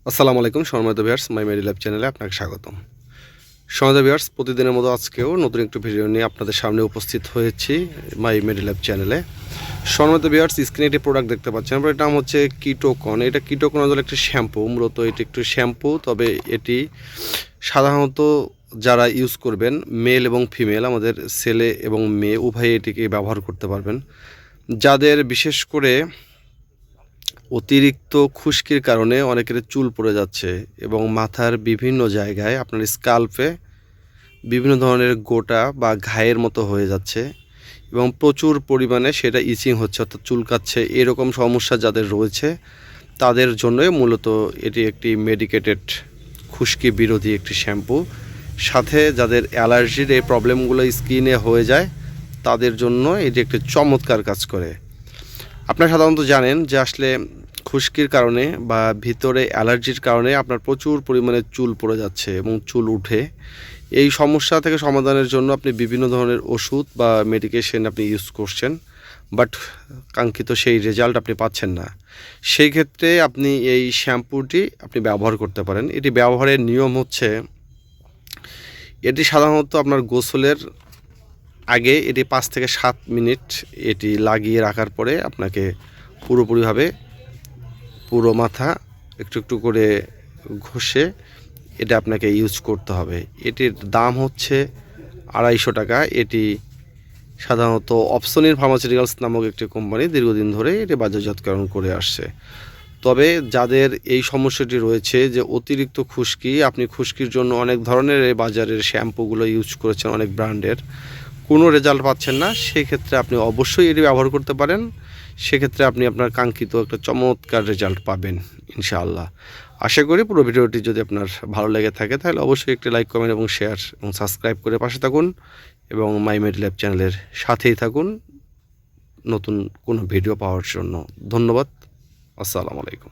আসসালামু আলাইকুম সম্মানিত ভিউয়ার্স মাই মেডিল্যাব চ্যানেলে আপনাকে স্বাগতম। সম্মানিত ভিউয়ার্স, প্রতিদিনের মতো আজকেও নতুন একটু ভিডিও নিয়ে আপনাদের সামনে উপস্থিত হয়েছি মাই মেডিল্যাব চ্যানেলে। সম্মানিত ভিউয়ার্স, স্ক্রিনে একটি প্রোডাক্ট দেখতে পাচ্ছেন, এটার নাম হচ্ছে কিটোকন। এটা কিটোকন হলো একটি শ্যাম্পু, মূলত এটি একটু শ্যাম্পু, তবে এটি সাধারণত যারা ইউজ করবেন মেল এবং ফিমেল, আমাদের ছেলে এবং মেয়ে উভয়ে এটিকে ব্যবহার করতে পারবেন। যাদের বিশেষ করে অতিরিক্ত খুশকির কারণে অনেকের চুল পড়ে যাচ্ছে এবং মাথার বিভিন্ন জায়গায় আপনার স্কাল্পে বিভিন্ন ধরনের গোটা বা ঘায়ের মতো হয়ে যাচ্ছে এবং প্রচুর পরিমাণে সেটা ইচিং হচ্ছে, অর্থাৎ চুলকাচ্ছে, এরকম সমস্যা যাদের রয়েছে তাদের জন্যই মূলত এটি একটি মেডিকেটেড খুশকি বিরোধী একটি শ্যাম্পু। সাথে যাদের অ্যালার্জির এই প্রবলেমগুলো স্কিনে হয়ে যায় তাদের জন্য এটি একটি চমৎকার কাজ করে। আপনারা সাধারণত জানেন যে আসলে খুশকির কারণে বা ভিতরে অ্যালার্জির কারণে আপনার প্রচুর পরিমাণে চুল পড়ে যাচ্ছে এবং চুল উঠে। এই সমস্যা থেকে সমাধানের জন্য আপনি বিভিন্ন ধরনের ওষুধ বা মেডিকেশন আপনি ইউজ করছেন, বাট কাঙ্ক্ষিত সেই রেজাল্ট আপনি পাচ্ছেন না। সেই ক্ষেত্রে আপনি এই শ্যাম্পুটি আপনি ব্যবহার করতে পারেন। এটি ব্যবহারের নিয়ম হচ্ছে, এটি সাধারণত আপনার গোসলের আগে এটি 5 থেকে 7 মিনিট এটি লাগিয়ে রাখার পরে আপনাকে পুরোপুরিভাবে পুরো মাথা একটু একটু করে ঘষে এটা আপনাকে ইউজ করতে হবে। এটির দাম হচ্ছে 250 টাকা। এটি সাধারণত অপসনির ফার্মাসিউটিক্যালস নামক একটি কোম্পানি দীর্ঘদিন ধরে এটি বাজারজাতকরণ করে আসছে। তবে যাদের এই সমস্যাটি রয়েছে যে অতিরিক্ত খুশকি, আপনি খুশকির জন্য অনেক ধরনের এই বাজারের শ্যাম্পুগুলো ইউজ করেছেন, অনেক ব্র্যান্ডের, কোনো রেজাল্ট পাচ্ছেন না, সেক্ষেত্রে আপনি অবশ্যই এটি ব্যবহার করতে পারেন। সেক্ষেত্রে আপনি আপনার কাঙ্ক্ষিত একটা চমৎকার রেজাল্ট পাবেন ইনশাআল্লাহ। আশা করি পুরো ভিডিওটি যদি আপনার ভালো লেগে থাকে তাহলে অবশ্যই একটি লাইক, কমেন্ট এবং শেয়ার এবং সাবস্ক্রাইব করে পাশে থাকুন এবং মাই মেডিল্যাব চ্যানেলের সাথেই থাকুন নতুন কোনো ভিডিও পাওয়ার জন্য। ধন্যবাদ। আসসালামু আলাইকুম।